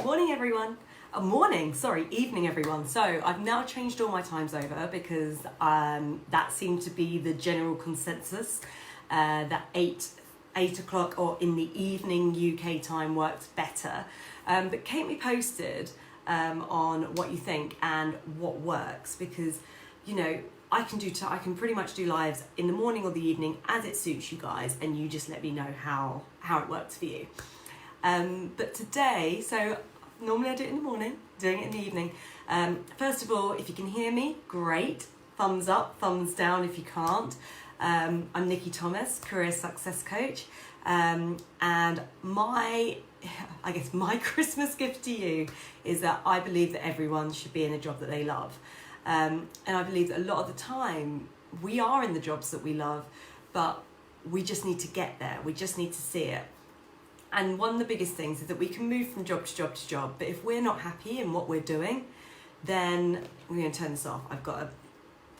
Morning everyone. Evening everyone. So I've now changed all my times over because that seemed to be the general consensus that 8 o'clock or in the evening UK time works better. But keep me posted on what you think and what works, because I can pretty much do lives in the morning or the evening as it suits you guys, and you just let me know how it works for you. But today, so normally I do it in the morning, doing it in the evening. First of all, if you can hear me, great. Thumbs up, thumbs down if you can't. I'm Nikki Thomas, Career Success Coach. And my Christmas gift to you is that I believe that everyone should be in a job that they love. And I believe that a lot of the time we are in the jobs that we love, but we just need to get there. We just need to see it. And one of the biggest things is that we can move from job to job to job, but if we're not happy in what we're doing, then we're going to turn this off. I've got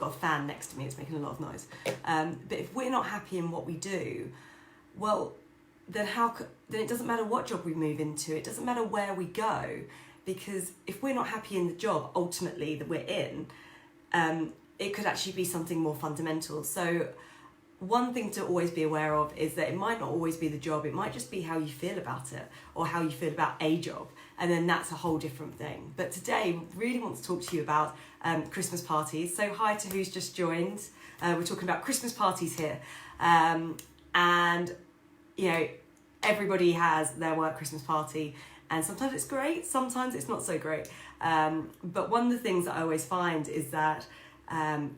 a fan next to me, it's making a lot of noise. But if we're not happy in what we do, well, then it doesn't matter what job we move into, it doesn't matter where we go, because if we're not happy in the job ultimately that we're in, it could actually be something more fundamental. So one thing to always be aware of is that it might not always be the job, it might just be how you feel about it or how you feel about a job, and then that's a whole different thing. But today I really want to talk to you about Christmas parties. So hi to who's just joined. We're talking about Christmas parties here, and everybody has their work Christmas party, and sometimes it's great, sometimes it's not so great. But one of the things that I always find is that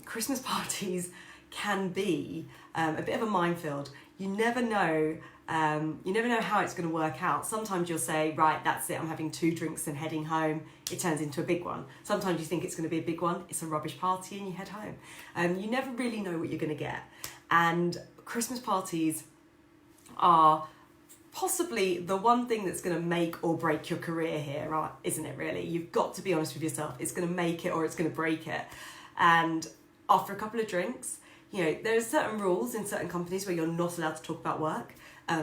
Christmas parties can be a bit of a minefield. You never know how it's going to work out. Sometimes you'll say, right, that's it, I'm having 2 drinks and heading home. It turns into a big one. Sometimes you think it's going to be a big one, it's a rubbish party and you head home. You never really know what you're going to get. And Christmas parties are possibly the one thing that's going to make or break your career here, right? Isn't it really? You've got to be honest with yourself. It's going to make it or it's going to break it. And after a couple of drinks, there are certain rules in certain companies where you're not allowed to talk about work,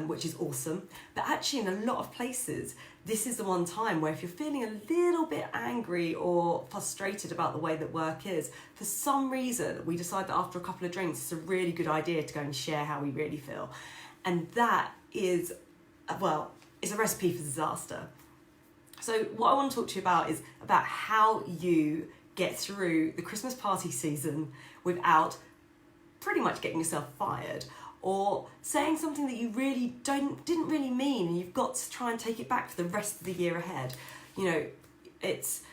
which is awesome. But actually in a lot of places, this is the one time where if you're feeling a little bit angry or frustrated about the way that work is, for some reason, we decide that after a couple of drinks, it's a really good idea to go and share how we really feel. And that is, it's a recipe for disaster. So what I want to talk to you about is about how you get through the Christmas party season without pretty much getting yourself fired or saying something that you really didn't really mean, and you've got to try and take it back for the rest of the year ahead. It's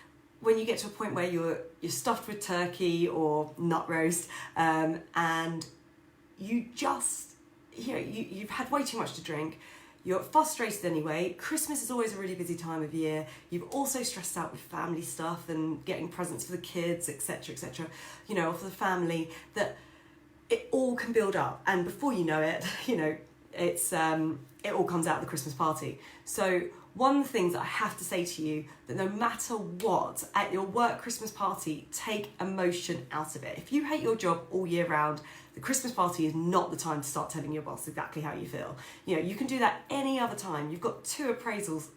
when you get to a point where you're stuffed with turkey or nut roast, and you just you've had way too much to drink. You're frustrated anyway. Christmas is always a really busy time of year. You've also stressed out with family stuff and getting presents for the kids, etc., etc. Or for the family, that it all can build up, and before you know it, it's it all comes out of the Christmas party. So one of the things that I have to say to you, that no matter what, at your work Christmas party, take emotion out of it. If you hate your job all year round, the Christmas party is not the time to start telling your boss exactly how you feel. You can do that any other time. You've got 2 appraisals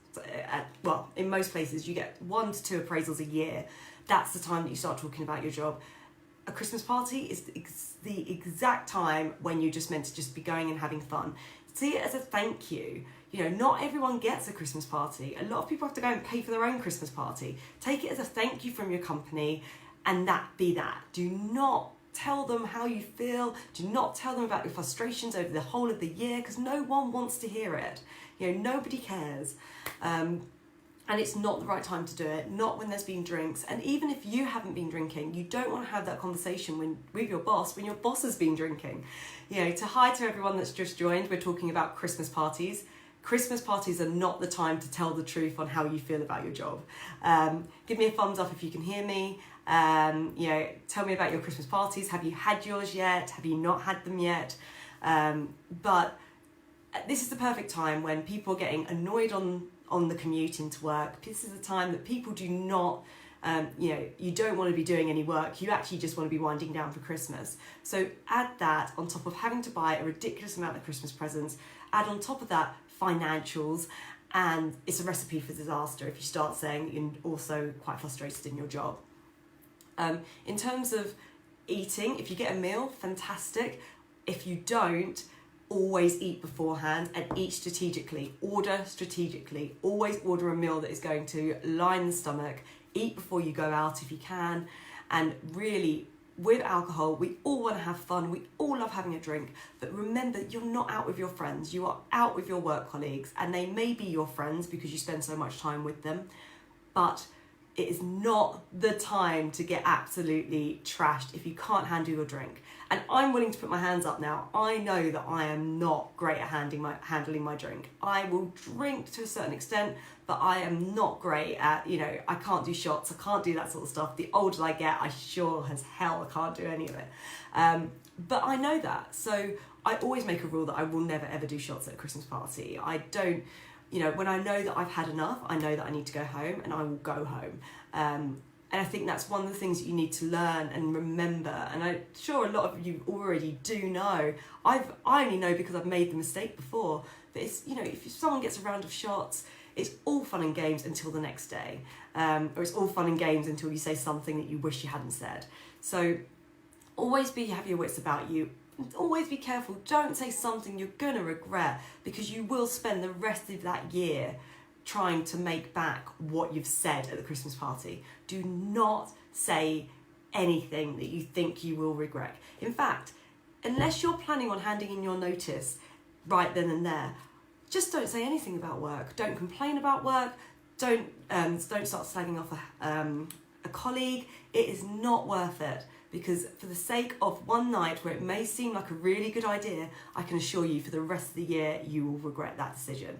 in most places you get 1 to 2 appraisals a year. That's the time that you start talking about your job. A Christmas party is the exact time when you're just meant to just be going and having fun. See it as a thank you. Not everyone gets a Christmas party. A lot of people have to go and pay for their own Christmas party. Take it as a thank you from your company, and that be that. Do not tell them how you feel. Do not tell them about your frustrations over the whole of the year, because no one wants to hear it. Nobody cares. And it's not the right time to do it, not when there's been drinks. And even if you haven't been drinking, you don't want to have that conversation with your boss when your boss has been drinking. To everyone that's just joined, we're talking about Christmas parties. Christmas parties are not the time to tell the truth on how you feel about your job. Give me a thumbs up if you can hear me. Tell me about your Christmas parties. Have you had yours yet? Have you not had them yet? But this is the perfect time when people are getting annoyed on the commute into work. This is the time that people do not, you don't want to be doing any work. You actually just want to be winding down for Christmas. So add that on top of having to buy a ridiculous amount of Christmas presents. Add on top of that financials, And it's a recipe for disaster if you start saying you're also quite frustrated in your job. In terms of eating, if you get a meal, fantastic. If you don't, always eat beforehand and eat strategically. Order strategically. Always order a meal that is going to line the stomach. Eat before you go out if you can. And really, with alcohol, we all want to have fun. We all love having a drink. But remember, you're not out with your friends. You are out with your work colleagues. And they may be your friends because you spend so much time with them. But it is not the time to get absolutely trashed if you can't handle your drink. And I'm willing to put my hands up now. I know that I am not great at handling my drink. I will drink to a certain extent, but I am not great at, I can't do shots. I can't do that sort of stuff. The older I get, I sure as hell I can't do any of it. But I know that. So I always make a rule that I will never ever do shots at a Christmas party. I don't, when I know that I've had enough, I know that I need to go home and I will go home. And I think that's one of the things that you need to learn and remember. And I'm sure a lot of you already do know. I only know because I've made the mistake before. But it's, if someone gets a round of shots, it's all fun and games until the next day. Or it's all fun and games until you say something that you wish you hadn't said. So always have your wits about you. Always be careful. Don't say something you're going to regret, because you will spend the rest of that year trying to make back what you've said at the Christmas party. Do not say anything that you think you will regret. In fact, unless you're planning on handing in your notice right then and there, just don't say anything about work. Don't complain about work. Don't start slagging off a colleague. It is not worth it. Because for the sake of one night where it may seem like a really good idea, I can assure you for the rest of the year, you will regret that decision.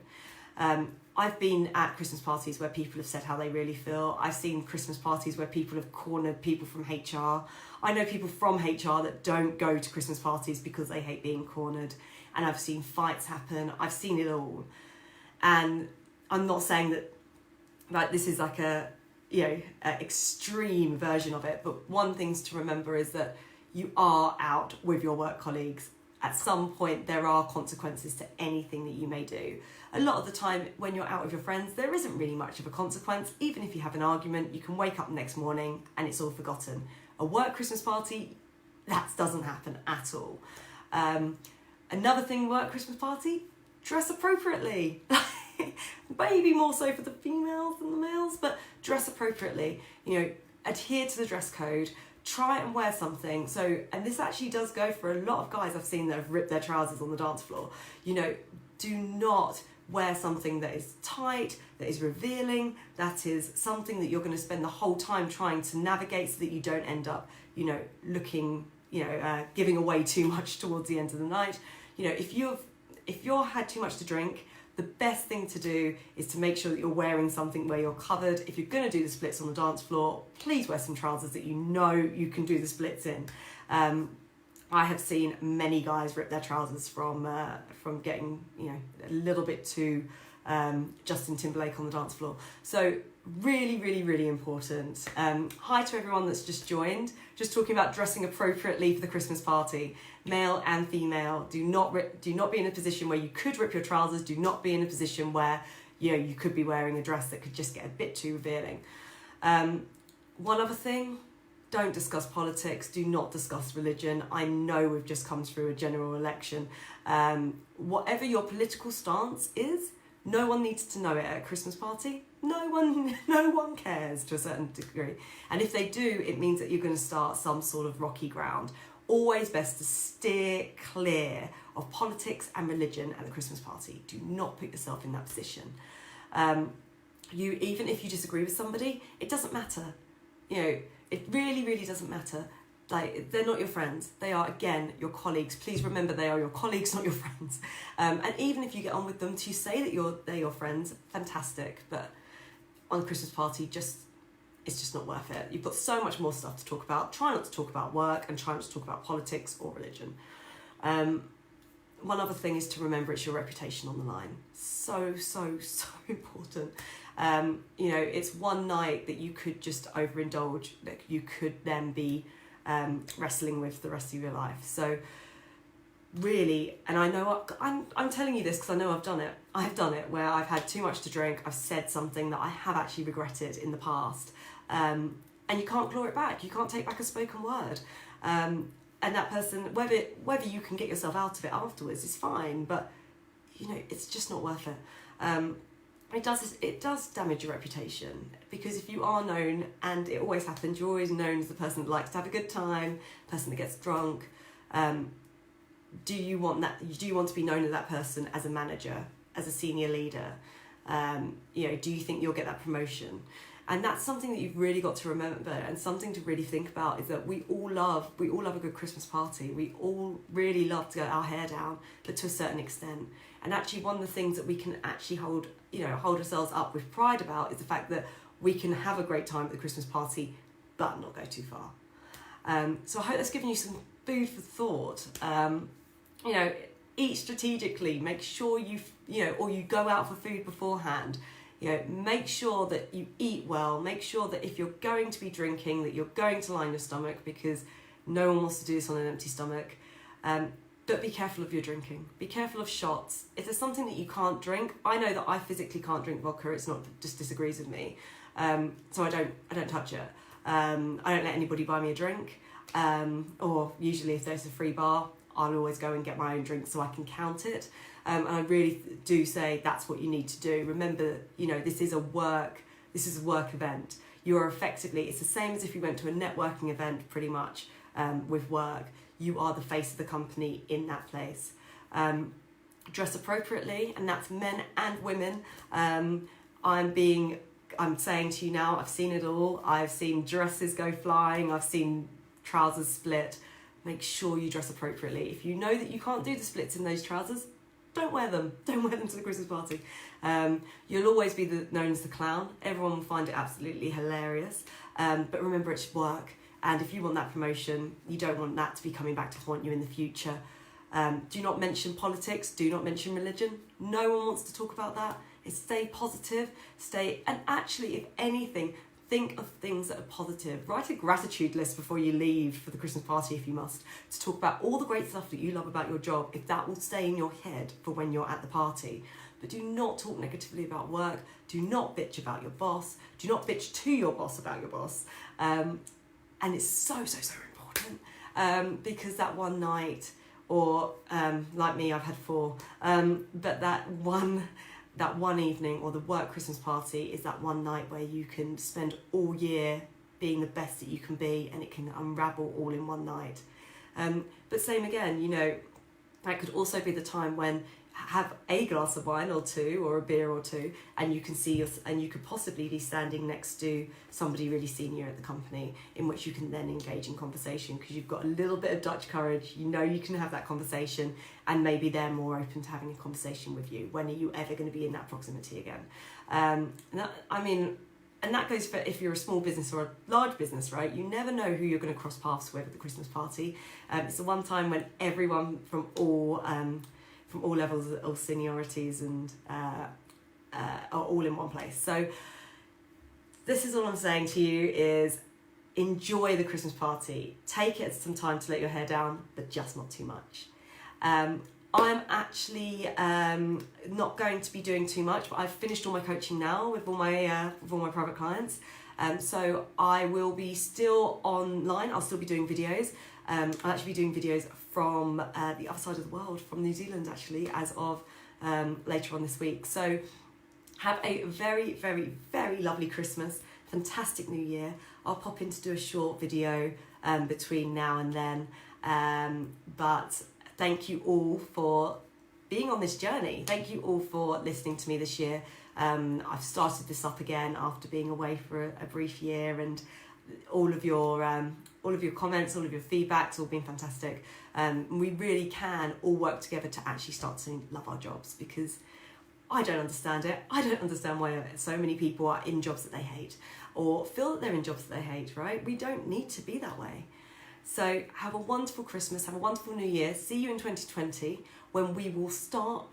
I've been at Christmas parties where people have said how they really feel. I've seen Christmas parties where people have cornered people from HR. I know people from HR that don't go to Christmas parties because they hate being cornered. And I've seen fights happen. I've seen it all. And I'm not saying that this is like a extreme version of it, but one thing to remember is that you are out with your work colleagues. At some point, there are consequences to anything that you may do. A lot of the time, when you're out with your friends, there isn't really much of a consequence. Even if you have an argument, you can wake up the next morning and it's all forgotten. A work Christmas party, that doesn't happen at all. Another thing, work Christmas party, dress appropriately. Maybe more so for the females than the males, but dress appropriately. Adhere to the dress code. Try and wear something. So, and this actually does go for a lot of guys I've seen that have ripped their trousers on the dance floor. Do not wear something that is tight, that is revealing, that is something that you're going to spend the whole time trying to navigate so that you don't end up, looking, giving away too much towards the end of the night. If you're had too much to drink, the best thing to do is to make sure that you're wearing something where you're covered. If you're going to do the splits on the dance floor, please wear some trousers that you can do the splits in. I have seen many guys rip their trousers from getting a little bit too Justin Timberlake on the dance floor. So really, really, really important. Hi to everyone that's just joined. Just talking about dressing appropriately for the Christmas party. Male and female, do not be in a position where you could rip your trousers. Do not be in a position where you could be wearing a dress that could just get a bit too revealing. One other thing, don't discuss politics. Do not discuss religion. I know we've just come through a general election. Whatever your political stance is, no one needs to know it at a Christmas party. No one cares to a certain degree. And if they do, it means that you're going to start some sort of rocky ground. Always best to steer clear of politics and religion at the Christmas party. Do not put yourself in that position. Even if you disagree with somebody, it doesn't matter. It really, really doesn't matter. Like, they're not your friends. They are, again, your colleagues. Please remember they are your colleagues, not your friends. And even if you get on with them, to say that they're your friends, fantastic. But on a Christmas party, it's just not worth it. You've got so much more stuff to talk about. Try not to talk about work and try not to talk about politics or religion. One other thing is to remember it's your reputation on the line. So, so, so important. It's one night that you could just overindulge, that you could then be wrestling with the rest of your life. So really, and I know I'm telling you this because I know I've done it. I've done it where I've had too much to drink. I've said something that I have actually regretted in the past, and you can't claw it back. You can't take back a spoken word. And that person, whether you can get yourself out of it afterwards is fine, but you know, it's just not worth it. It does damage your reputation, because if you are known, and it always happens, you're always known as the person that likes to have a good time, person that gets drunk. Do you want that? Do you want to be known as that person, as a manager, as a senior leader? You know, do you think you'll get that promotion? And that's something that you've really got to remember, and something to really think about, is that we all love a good Christmas party. We all really love to get our hair down, but to a certain extent. And actually, one of the things that we can actually hold ourselves up with pride about is the fact that we can have a great time at the Christmas party, but not go too far. So I hope that's given you some food for thought. You know, eat strategically. Make sure or you go out for food beforehand. You know, make sure that you eat well. Make sure that if you're going to be drinking, that you're going to line your stomach, because no one wants to do this on an empty stomach. But be careful of your drinking. Be careful of shots. If there's something that you can't drink, I know that I physically can't drink vodka. It's not just disagrees with me, so I don't touch it. I don't let anybody buy me a drink. Or usually, if there's a free bar, I'll always go and get my own drink so I can count it. And I really do say that's what you need to do. Remember, you know, this is a work event. You're effectively, it's the same as if you went to a networking event, pretty much, with work. You are the face of the company in that place. Dress appropriately, and that's men and women. I'm saying to you now, I've seen it all. I've seen dresses go flying. I've seen trousers split. Make sure you dress appropriately. If you know that you can't do the splits in those trousers, don't wear them. Don't wear them to the Christmas party. You'll always be known as the clown. Everyone will find it absolutely hilarious. But remember, it's work. And if you want that promotion, you don't want that to be coming back to haunt you in the future. Do not mention politics. Do not mention religion. No one wants to talk about that. Stay positive. And actually, if anything, think of things that are positive. Write a gratitude list before you leave for the Christmas party, if you must, to talk about all the great stuff that you love about your job, if that will stay in your head for when you're at the party. But do not talk negatively about work. Do not bitch about your boss. Do not bitch to your boss about your boss. And it's so important, because that one night, or like me, I've had 4, but that one evening, or the work Christmas party, is that one night where you can spend all year being the best that you can be, and it can unravel all in one night. But same again, you know, that could also be the time when have a glass of wine or 2, or a beer or 2, and you can and you could possibly be standing next to somebody really senior at the company, in which you can then engage in conversation, because you've got a little bit of Dutch courage. You know you can have that conversation, and maybe they're more open to having a conversation with you. When are you ever going to be in that proximity again? And that goes for if you're a small business or a large business, right? You never know who you're going to cross paths with at the Christmas party. It's the one time when everyone from all levels, all seniorities, and are all in one place. So this is all I'm saying to you is enjoy the Christmas party. Take it some time to let your hair down, but just not too much. I'm actually not going to be doing too much, but I've finished all my coaching now with all my private clients. So I will be still online. I'll still be doing videos. I'll actually be doing videos from the other side of the world, from New Zealand actually, as of later on this week. So have a very, very, very lovely Christmas, fantastic New Year. I'll pop in to do a short video between now and then. But thank you all for being on this journey. Thank you all for listening to me this year. I've started this up again after being away for a brief year, and all of your comments, all of your feedback's all been fantastic. We really can all work together to actually start to love our jobs, because I don't understand it. I don't understand why so many people are in jobs that they hate, or feel that they're in jobs that they hate, right? We don't need to be that way. So have a wonderful Christmas, have a wonderful New Year. See you in 2020, when we will start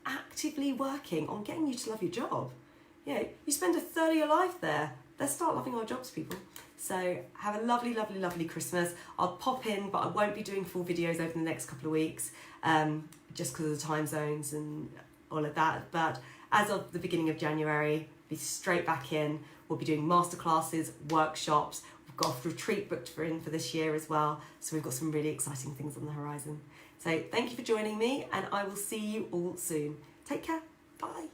actively working on getting you to love your job. Yeah, you spend a third of your life there. Let's start loving our jobs, people. So have a lovely, lovely, lovely Christmas. I'll pop in, but I won't be doing full videos over the next couple of weeks, just because of the time zones and all of that. But as of the beginning of January, be straight back in. We'll be doing masterclasses, workshops. We've got a retreat booked for this year as well. So we've got some really exciting things on the horizon. So thank you for joining me, and I will see you all soon. Take care. Bye.